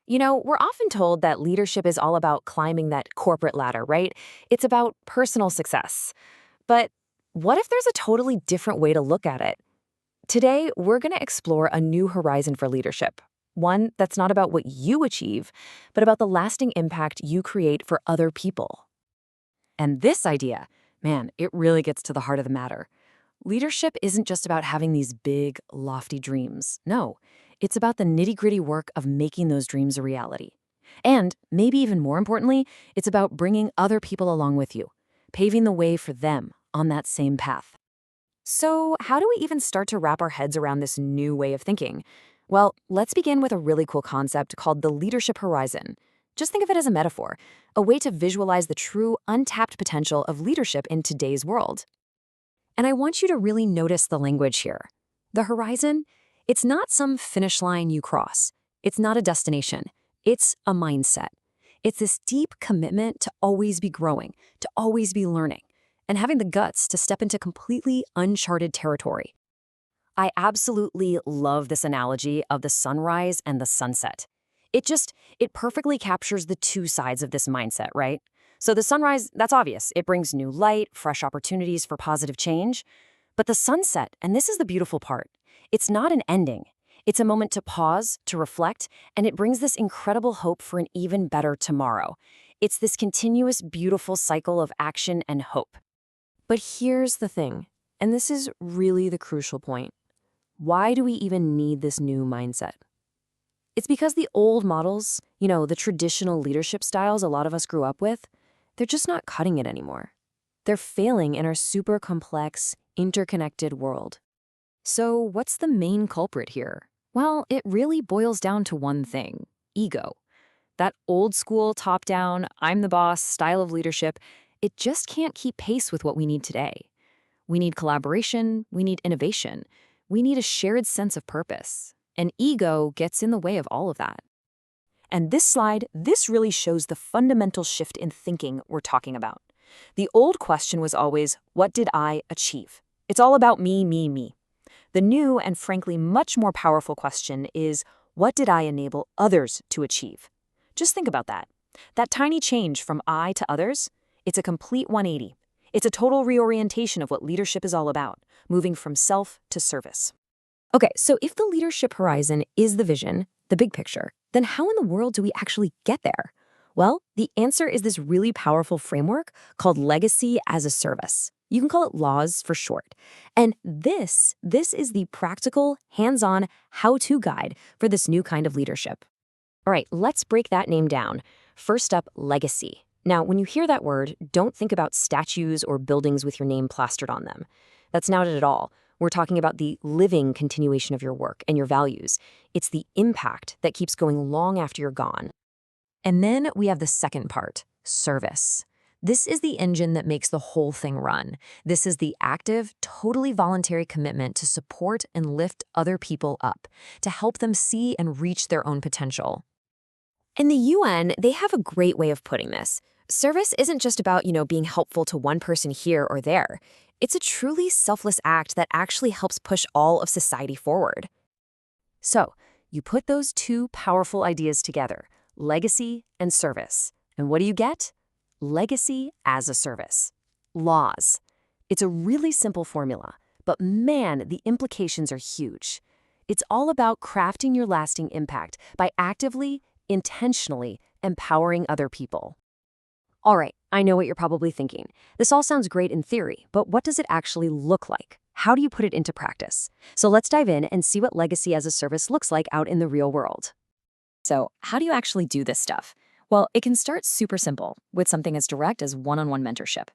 We're often told that leadership is all about climbing that corporate ladder, right? It's about personal success. But what if there's a totally different way to look at it? Today, we're going to explore a new horizon for leadership. One that's not about what you achieve, but about the lasting impact you create for other people. And this idea, man, it really gets to the heart of the matter. Leadership isn't just about having these big, lofty dreams. No, it's about the nitty-gritty work of making those dreams a reality. And maybe even more importantly, it's about bringing other people along with you, paving the way for them on that same path. So, how do we even start to wrap our heads around this new way of thinking? Well, let's begin with a really cool concept called the leadership horizon. Just think of it as a metaphor, a way to visualize the true, untapped potential of leadership in today's world. And I want you to really notice the language here. The horizon, it's not some finish line you cross. It's not a destination. It's a mindset. It's this deep commitment to always be growing, to always be learning, and having the guts to step into completely uncharted territory. I absolutely love this analogy of the sunrise and the sunset. It perfectly captures the two sides of this mindset, right? So the sunrise, that's obvious. It brings new light, fresh opportunities for positive change. But the sunset, and this is the beautiful part, it's not an ending. It's a moment to pause, to reflect, and it brings this incredible hope for an even better tomorrow. It's this continuous, beautiful cycle of action and hope. But here's the thing, and this is really the crucial point. Why do we even need this new mindset? It's because the old models, the traditional leadership styles a lot of us grew up with, they're just not cutting it anymore. They're failing in our super complex, interconnected world. So what's the main culprit here? Well, it really boils down to one thing: ego. That old school top-down, I'm the boss style of leadership, it just can't keep pace with what we need today. We need collaboration, we need innovation, we need a shared sense of purpose. And ego gets in the way of all of that. And this slide, this really shows the fundamental shift in thinking we're talking about. The old question was always, what did I achieve? It's all about me, me, me. The new and frankly much more powerful question is, what did I enable others to achieve? Just think about that. That tiny change from I to others, it's a complete 180. It's a total reorientation of what leadership is all about, moving from self to service. Okay, so if the leadership horizon is the vision, the big picture, then how in the world do we actually get there? Well, the answer is this really powerful framework called legacy as a service. You can call it LaaS for short. And this is the practical, hands-on, how-to guide for this new kind of leadership. All right, let's break that name down. First up, legacy. Now, when you hear that word, don't think about statues or buildings with your name plastered on them. That's not it at all. We're talking about the living continuation of your work and your values. It's the impact that keeps going long after you're gone. And then we have the second part, service. This is the engine that makes the whole thing run. This is the active, totally voluntary commitment to support and lift other people up, to help them see and reach their own potential. In the UN, they have a great way of putting this. Service isn't just about, being helpful to one person here or there. It's a truly selfless act that actually helps push all of society forward. So, you put those two powerful ideas together, legacy and service. And what do you get? Legacy as a service. LaaS. It's a really simple formula, but man, the implications are huge. It's all about crafting your lasting impact by actively, intentionally empowering other people. All right, I know what you're probably thinking. This all sounds great in theory, but what does it actually look like? How do you put it into practice? So let's dive in and see what legacy as a service looks like out in the real world. So how do you actually do this stuff? Well, it can start super simple with something as direct as one-on-one mentorship.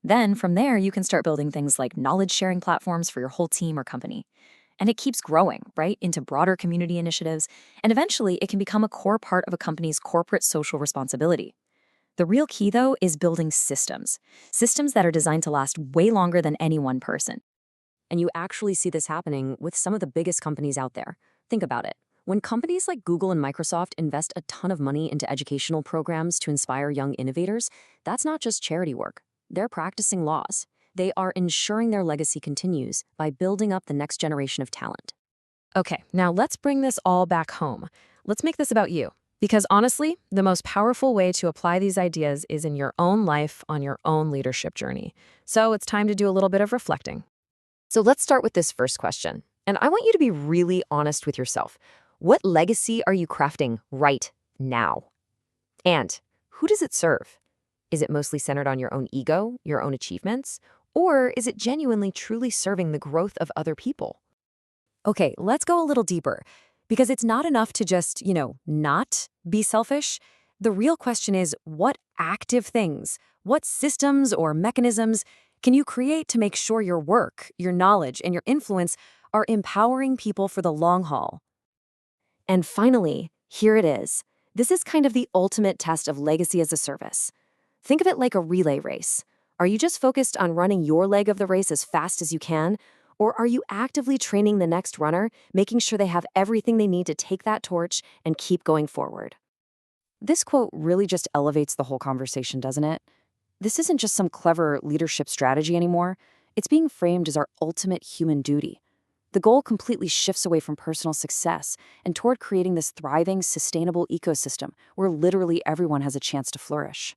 Then from there, you can start building things like knowledge-sharing platforms for your whole team or company. And it keeps growing, right, into broader community initiatives. And eventually, it can become a core part of a company's corporate social responsibility. The real key, though, is building systems that are designed to last way longer than any one person. And you actually see this happening with some of the biggest companies out there. Think about it. When companies like Google and Microsoft invest a ton of money into educational programs to inspire young innovators, that's not just charity work. They're practicing LaaS. They are ensuring their legacy continues by building up the next generation of talent. Okay, now let's bring this all back home. Let's make this about you. Because honestly, the most powerful way to apply these ideas is in your own life on your own leadership journey. So it's time to do a little bit of reflecting. So let's start with this first question. And I want you to be really honest with yourself. What legacy are you crafting right now? And who does it serve? Is it mostly centered on your own ego, your own achievements? Or is it genuinely truly serving the growth of other people? Okay, let's go a little deeper. Because it's not enough to just, not be selfish. The real question is, what active things, what systems or mechanisms can you create to make sure your work, your knowledge, and your influence are empowering people for the long haul? And finally, here it is. This is kind of the ultimate test of legacy as a service. Think of it like a relay race. Are you just focused on running your leg of the race as fast as you can? Or are you actively training the next runner, making sure they have everything they need to take that torch and keep going forward? This quote really just elevates the whole conversation, doesn't it? This isn't just some clever leadership strategy anymore. It's being framed as our ultimate human duty. The goal completely shifts away from personal success and toward creating this thriving, sustainable ecosystem where literally everyone has a chance to flourish.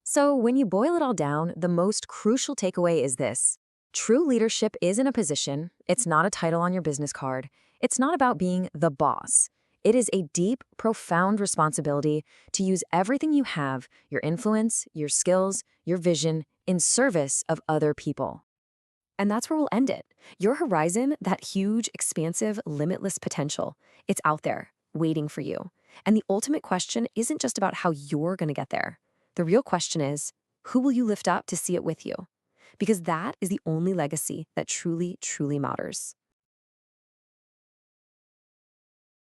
So, when you boil it all down, the most crucial takeaway is this. True leadership isn't a position, it's not a title on your business card, it's not about being the boss. It is a deep, profound responsibility to use everything you have, your influence, your skills, your vision, in service of other people. And that's where we'll end it. Your horizon, that huge, expansive, limitless potential, it's out there, waiting for you. And the ultimate question isn't just about how you're going to get there. The real question is, who will you lift up to see it with you? Because that is the only legacy that truly, truly matters.